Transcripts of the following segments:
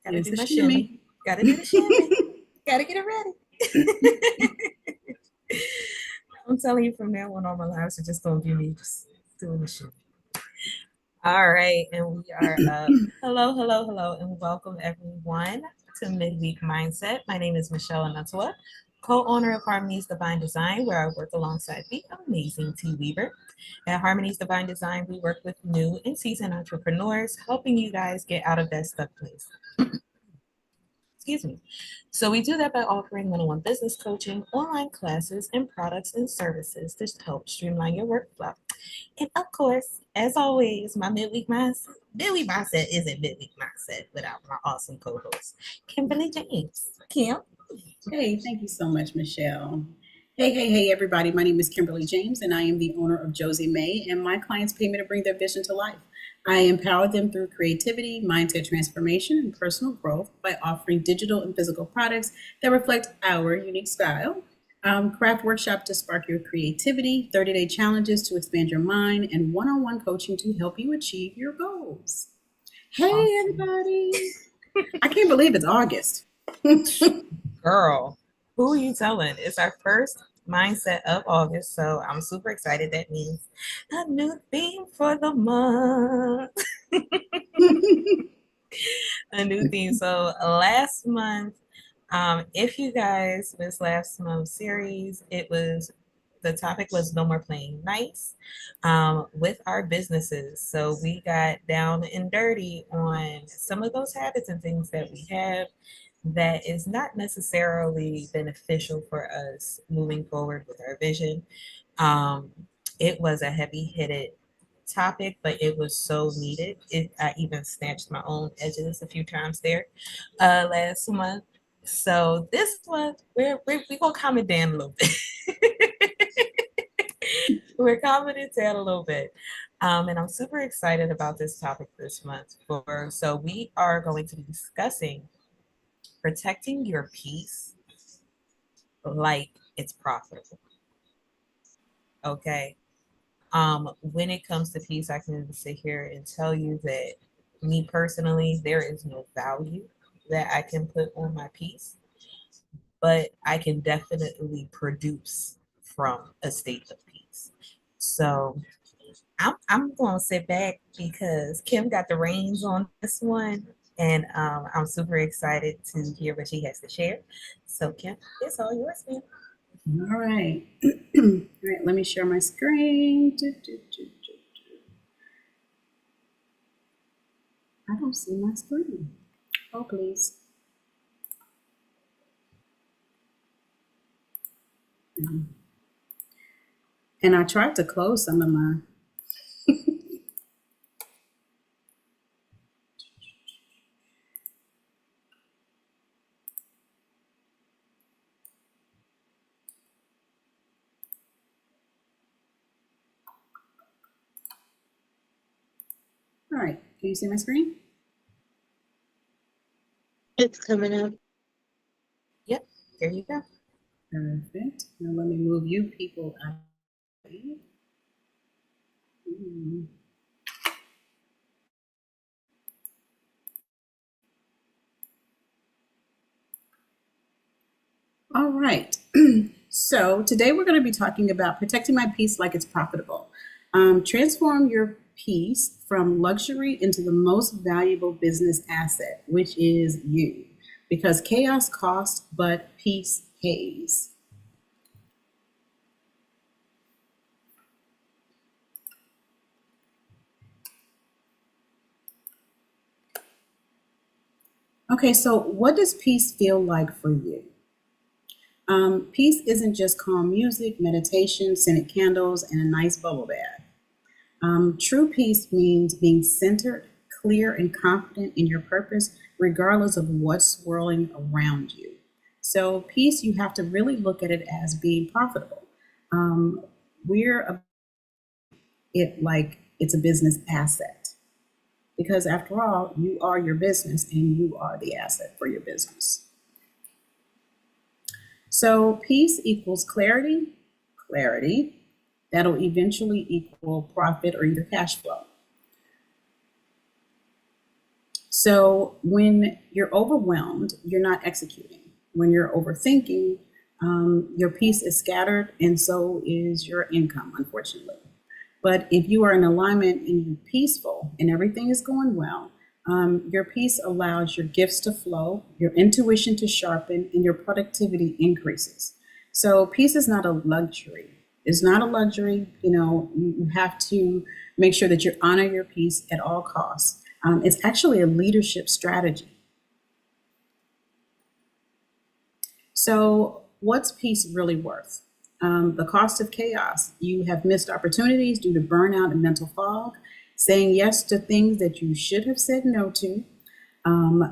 Gotta It's do a my shimmy. shimmy. Gotta do the shimmy. Gotta get it ready. I'm telling you from now on, all my lives are just gonna be me just doing the shimmy. All right, and we are up. Hello, hello, hello, and welcome everyone to Midweek Mindset. My name is Michelle Anatua, co-owner of Harmony's Divine Design, where I work alongside the amazing T Weaver. At Harmony's Divine Design, we work with new and seasoned entrepreneurs, helping you guys get out of that stuck place. Excuse me. So we do that by offering one-on-one business coaching, online classes, and products and services to help streamline your workflow. And of course, as always, my midweek mindset isn't midweek mindset without my awesome co-host, Kimberly James. Kim. Hey, thank you so much, Michelle. Hey, everybody. My name is Kimberly James, and I am the owner of Josie May, and my clients pay me to bring their vision to life. I empower them through creativity, mindset transformation, and personal growth by offering digital and physical products that reflect our unique style. Craft workshop to spark your creativity, 30-day challenges to expand your mind, and one-on-one coaching to help you achieve your goals. Hey, Awesome. everybody. I can't believe it's August. Girl, who are you telling? It's our first mindset of August, so I'm super excited. That means a new theme for the month. A new theme. So last month, if you guys missed last month's series, the topic was no more playing nice with our businesses. So we got down and dirty on some of those habits and things that we have that is not necessarily beneficial for us moving forward with our vision. Um, it was a heavy hitted topic, but it was so needed. I even snatched my own edges a few times there last month. So this month, we're going to calm it down a little bit. We're calming it down a little bit. And I'm super excited about this topic this month. So we are going to be discussing protecting your peace like it's profitable. Okay. When it comes to peace, I can sit here and tell you that me personally, there is no value that I can put on my peace, but I can definitely produce from a state of peace. So I'm going to sit back because Kim got the reins on this one, and I'm super excited to hear what she has to share. So, Kim, it's all yours, man. All right. All right, let me share my screen. I don't see my screen. Oh, please. And I tried to close some of my. All right, can you see my screen? It's coming up. Yep, there you go. Perfect. Now let me move you people out. Mm. All right. So today we're going to be talking about protecting my peace like it's profitable. Transform your peace from luxury into the most valuable business asset, which is you. Because chaos costs, but peace pays. Okay, so what does peace feel like for you? Peace isn't just calm music, meditation, scented candles, and a nice bubble bath. True peace means being centered, clear, and confident in your purpose, regardless of what's swirling around you. So, peace, you have to really look at it as being profitable. Um, it like it's a business asset because, after all, you are your business and you are the asset for your business. So, peace equals clarity, that'll eventually equal profit or either cash flow. So when you're overwhelmed, you're not executing. When you're overthinking, your peace is scattered, and so is your income, unfortunately. But if you are in alignment and you're peaceful and everything is going well, your peace allows your gifts to flow, your intuition to sharpen, and your productivity increases. So peace is not a luxury. It's not a luxury. You have to make sure that you honor your peace at all costs. It's actually a leadership strategy. So, what's peace really worth? The cost of chaos. You have missed opportunities due to burnout and mental fog, saying yes to things that you should have said no to,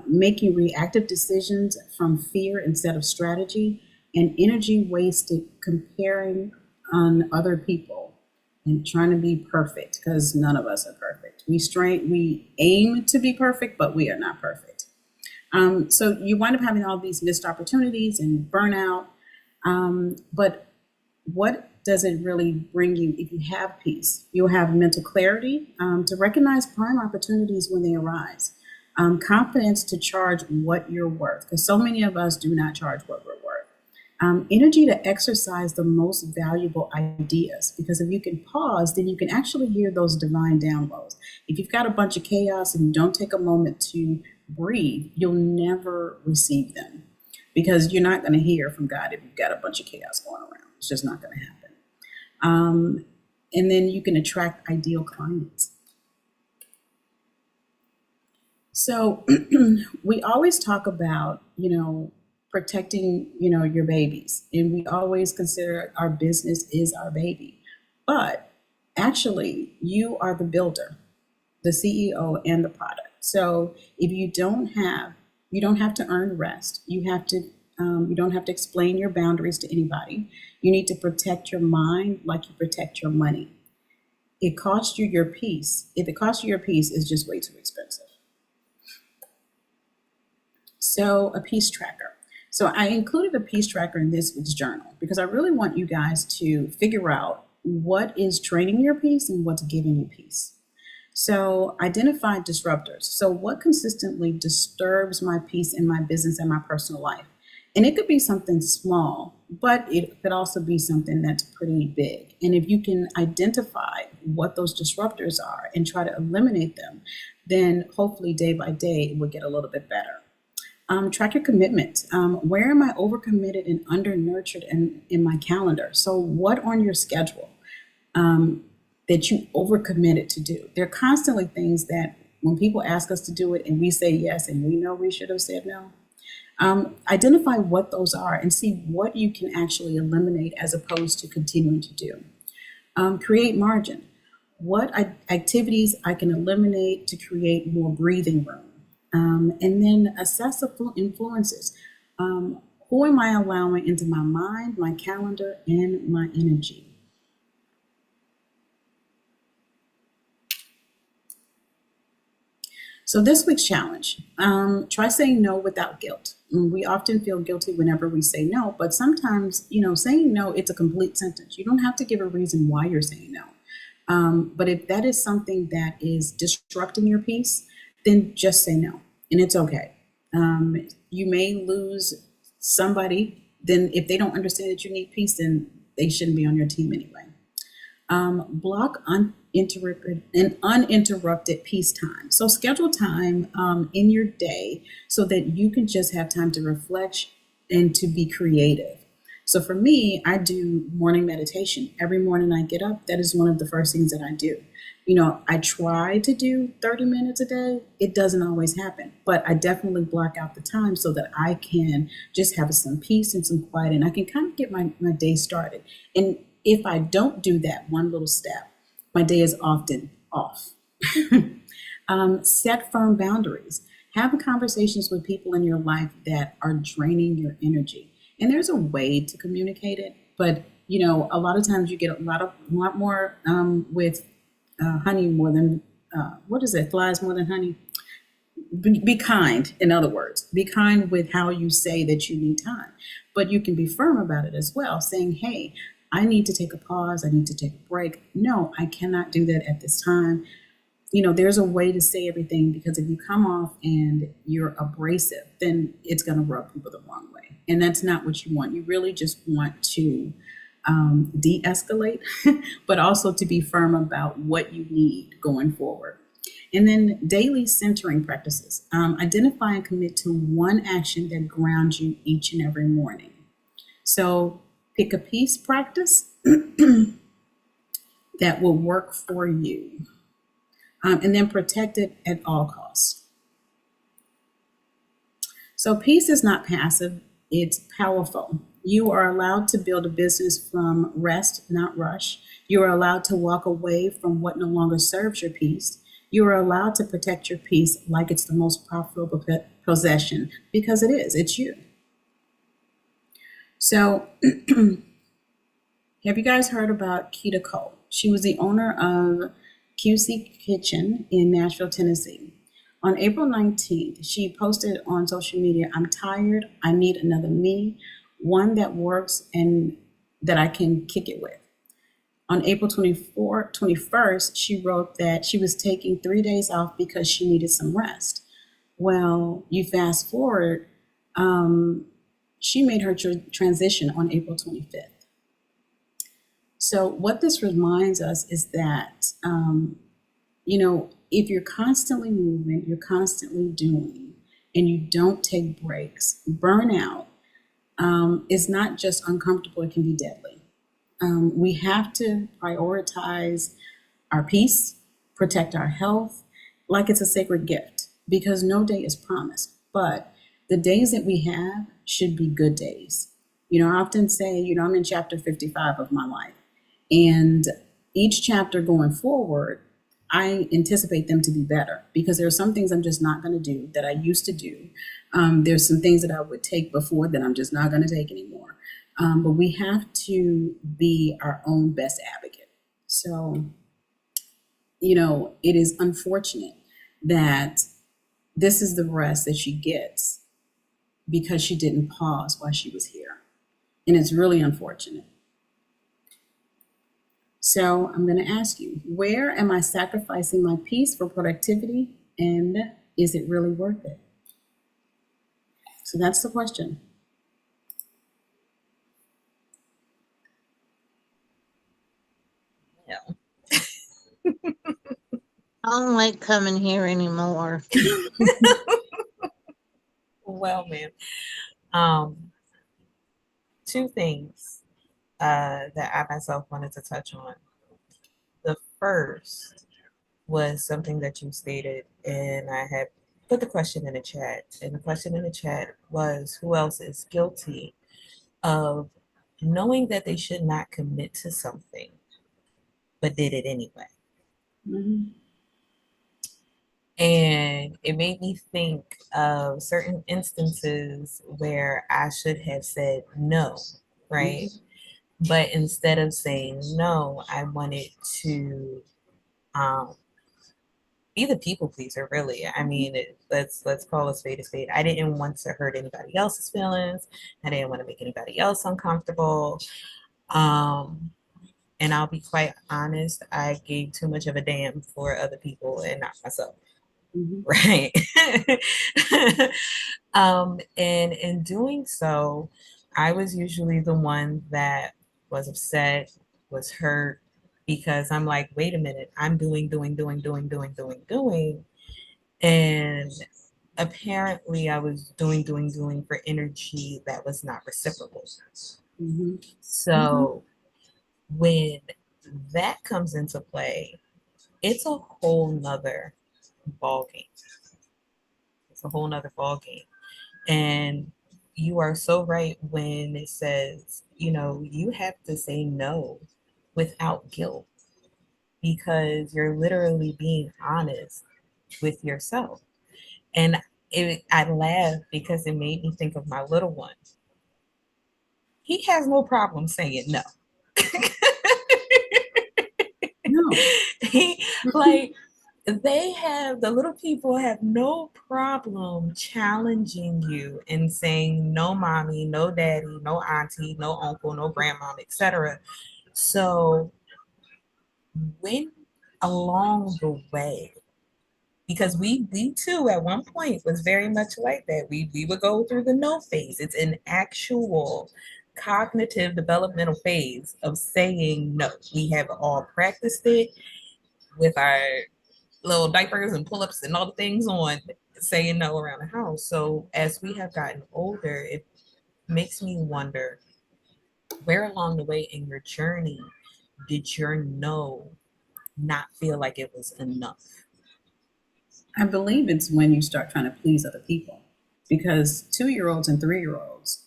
making reactive decisions from fear instead of strategy, and energy wasted comparing on other people and trying to be perfect because none of us are perfect. We aim to be perfect, but we are not perfect. So you wind up having all these missed opportunities and burnout. But what does it really bring you if you have peace? You'll have mental clarity to recognize prime opportunities when they arise, confidence to charge what you're worth, because so many of us do not charge what we're worth. Energy to exercise the most valuable ideas, because if you can pause, then you can actually hear those divine downloads. If you've got a bunch of chaos and you don't take a moment to breathe, you'll never receive them because you're not going to hear from God if you've got a bunch of chaos going around. It's just not going to happen. And then you can attract ideal clients. So we always talk about, protecting, your babies, and we always consider our business is our baby. But actually, you are the builder, the CEO, and the product. So if you don't have to earn rest. You don't have to explain your boundaries to anybody. You need to protect your mind like you protect your money. It costs you your peace. If it costs you your peace, it's just way too expensive. So a peace tracker. So I included a peace tracker in this week's journal because I really want you guys to figure out what is draining your peace and what's giving you peace. So identify disruptors. So what consistently disturbs my peace in my business and my personal life? And it could be something small, but it could also be something that's pretty big. And if you can identify what those disruptors are and try to eliminate them, then hopefully day by day it will get a little bit better. Track your commitment. Where am I overcommitted and under nurtured in my calendar? So what on your schedule that you overcommitted to do? There are constantly things that when people ask us to do it and we say yes and we know we should have said no. Identify what those are and see what you can actually eliminate as opposed to continuing to do. Create margin. What activities I can eliminate to create more breathing room. And then assess the influences. Who am I allowing into my mind, my calendar, and my energy? So this week's challenge, try saying no without guilt. We often feel guilty whenever we say no, but sometimes, saying no, it's a complete sentence. You don't have to give a reason why you're saying no. But if that is something that is disrupting your peace, then just say no, and it's okay. You may lose somebody, then if they don't understand that you need peace, then they shouldn't be on your team anyway. Block uninterrupted peace time. So schedule time in your day so that you can just have time to reflect and to be creative. So for me, I do morning meditation. Every morning I get up, that is one of the first things that I do. I try to do 30 minutes a day. It doesn't always happen, but I definitely block out the time so that I can just have some peace and some quiet and I can kind of get my day started. And if I don't do that one little step, my day is often off. Set firm boundaries. Have conversations with people in your life that are draining your energy. And there's a way to communicate it, but a lot of times you get a lot more with honey more than what is it? Flies more than honey. Be kind, in other words. Be kind with how you say that you need time, but you can be firm about it as well, saying, "Hey, I need to take a pause. I need to take a break. No, I cannot do that at this time. there's a way to say everything, because if you come off and you're abrasive, then it's going to rub people the wrong way. And that's not what you want. You really just want to de escalate, but also to be firm about what you need going forward. And then daily centering practices. Identify and commit to one action that grounds you each and every morning. So pick a peace practice that will work for you, and then protect it at all costs. So peace is not passive, it's powerful. You are allowed to build a business from rest, not rush. You are allowed to walk away from what no longer serves your peace. You are allowed to protect your peace like it's the most profitable possession, because it is, it's you. So, have you guys heard about Keita Cole? She was the owner of QC Kitchen in Nashville, Tennessee. On April 19th, she posted on social media, "I'm tired. I need another me, one that works and that I can kick it with." On April 21st, she wrote that she was taking 3 days off because she needed some rest. Well, you fast forward, um, she made her transition on April 25th. So, what this reminds us is that, if you're constantly moving, you're constantly doing, and you don't take breaks, burnout is not just uncomfortable, it can be deadly. We have to prioritize our peace, protect our health, like it's a sacred gift, because no day is promised. But the days that we have should be good days. I often say, I'm in chapter 55 of my life. And each chapter going forward, I anticipate them to be better, because there are some things I'm just not going to do that I used to do. There's some things that I would take before that I'm just not going to take anymore. But we have to be our own best advocate. So, it is unfortunate that this is the rest that she gets because she didn't pause while she was here. And it's really unfortunate. So I'm going to ask you, where am I sacrificing my peace for productivity? And is it really worth it? So that's the question. Yeah. I don't like coming here anymore. Well, man. Um, Two things that I myself wanted to touch on. The first was something that you stated, and I had put the question in the chat. And the question in the chat was, who else is guilty of knowing that they should not commit to something, but did it anyway? Mhm. And it made me think of certain instances where I should have said no, right? Mhm. But instead of saying no, I wanted to um, be the people pleaser, really. I mean, let's call a spade a spade. I didn't want to hurt anybody else's feelings. I didn't want to make anybody else uncomfortable. Um, and I'll be quite honest, I gave too much of a damn for other people and not myself. Mhm. Right. And in doing so, I was usually the one that was upset, was hurt, because I'm like, wait a minute, I'm doing. And apparently I was doing for energy that was not reciprocal. Mhm. Mhm. So when that comes into play, it's a whole nother ball game. It's a whole nother ball game. And you are so right when it says, you have to say no without guilt, because you're literally being honest with yourself. And I laugh because it made me think of my little one. He has no problem saying no. No. he like the little people have no problem challenging you and saying no mommy, no daddy, no auntie, no uncle, no grandmom, etc. So when along the way, because we too at one point was very much like that. We would go through the no phase. It's an actual cognitive developmental phase of saying no. We have all practiced it with our little diapers and pull-ups and all the things on saying no around the house. So as we have gotten older, it makes me wonder where along the way in your journey did your no not feel like it was enough? I believe it's when you start trying to please other people because 2 year olds and 3 year olds,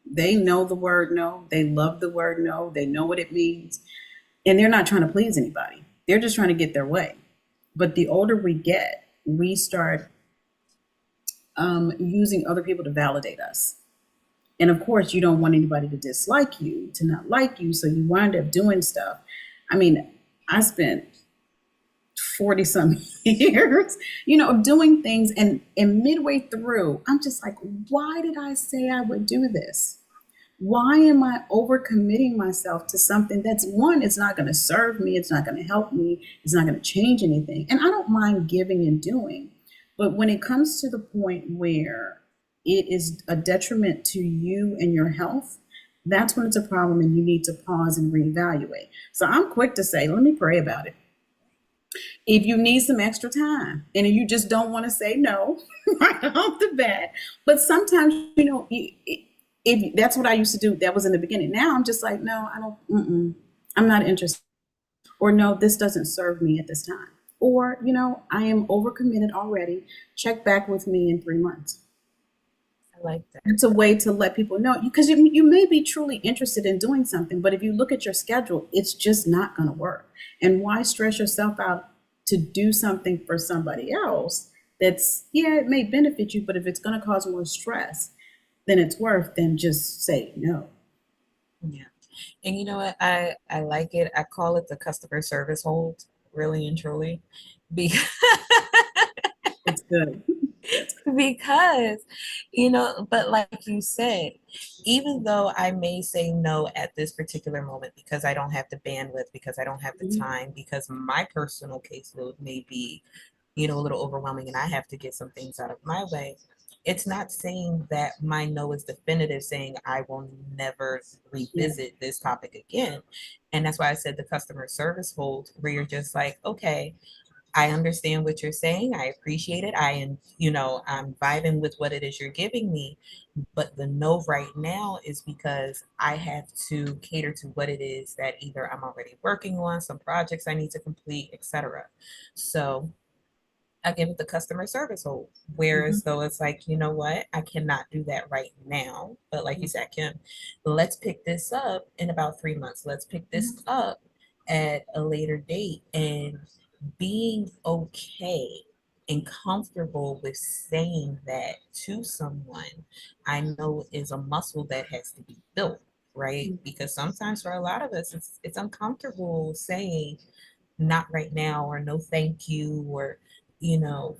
they know the word no, they love the word no, they know what it means, and they're not trying to please anybody. They're just trying to get their way. But the older we get, we start using other people to validate us. And of course, you don't want anybody to dislike you, to not like you. So you wind up doing stuff. I mean, I spent 40 some years, doing things. And midway through, I'm just like, why did I say I would do this? Why am I overcommitting myself to something that's one, it's not going to serve me, it's not going to help me, it's not going to change anything. And I don't mind giving and doing. But when it comes to the point where it is a detriment to you and your health, that's when it's a problem and you need to pause and reevaluate. So I'm quick to say, let me pray about it. If you need some extra time and you just don't want to say no right off the bat, but sometimes, if that's what I used to do, that was in the beginning. Now I'm just like, no, I don't, I'm not interested. Or no, this doesn't serve me at this time. Or, I am overcommitted already. Check back with me in 3 months. I like that. It's a way to let people know because you may be truly interested in doing something, but if you look at your schedule, it's just not going to work. And why stress yourself out to do something for somebody else that's, yeah, it may benefit you, but if it's going to cause more stress than it's worth, then just say no. Yeah. And you know what? I like it. I call it the customer service hold, really and truly. Because It's good. That's because but like you said, even though I may say no at this particular moment because I don't have the bandwidth, because I don't have the good. time, because my personal caseload may be a little overwhelming and I have to get some things out of my way, it's not saying that my no is definitive, saying I will never Yeah. revisit this topic again. And that's why I said the customer service hold, where you're just like, okay, I understand what you're saying. I appreciate it. I'm vibing with what it is you're giving me. But the no right now is because I have to cater to what it is that either I'm already working on, some projects I need to complete, etc. So I give it the customer service hold. Mhm. Whereas though it's like, you know what, I cannot do that right now. But like you said, Kim, let's pick this up in about 3 months. Let's pick this Mhm. up at a later date. And being okay and comfortable with saying that to someone, I know is a muscle that has to be built, right? Because sometimes for a lot of us, it's uncomfortable saying not right now or no thank you or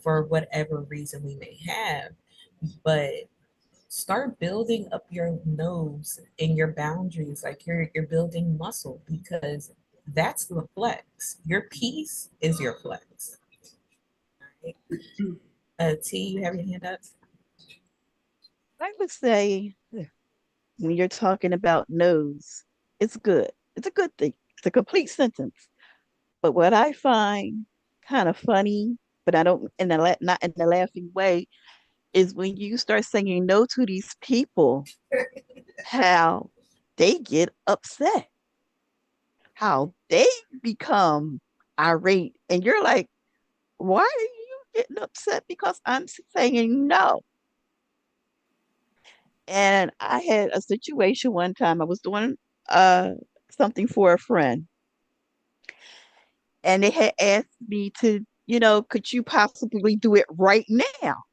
for whatever reason we may have. But start building up your nose and your boundaries, like you're building muscle, because that's the flex. Your peace is your flex. Right? T, you have your hand up. I would say when you're talking about no's, it's good. It's a good thing. It's a complete sentence. But what I find kind of funny, but I don't not in the laughing way, is when you start saying no to these people, how they get upset, how they become irate, and you're like, why are you getting upset because I'm saying no? And I had a situation one time. I was doing uh something for a friend, and they had asked me to, could you possibly do it right now?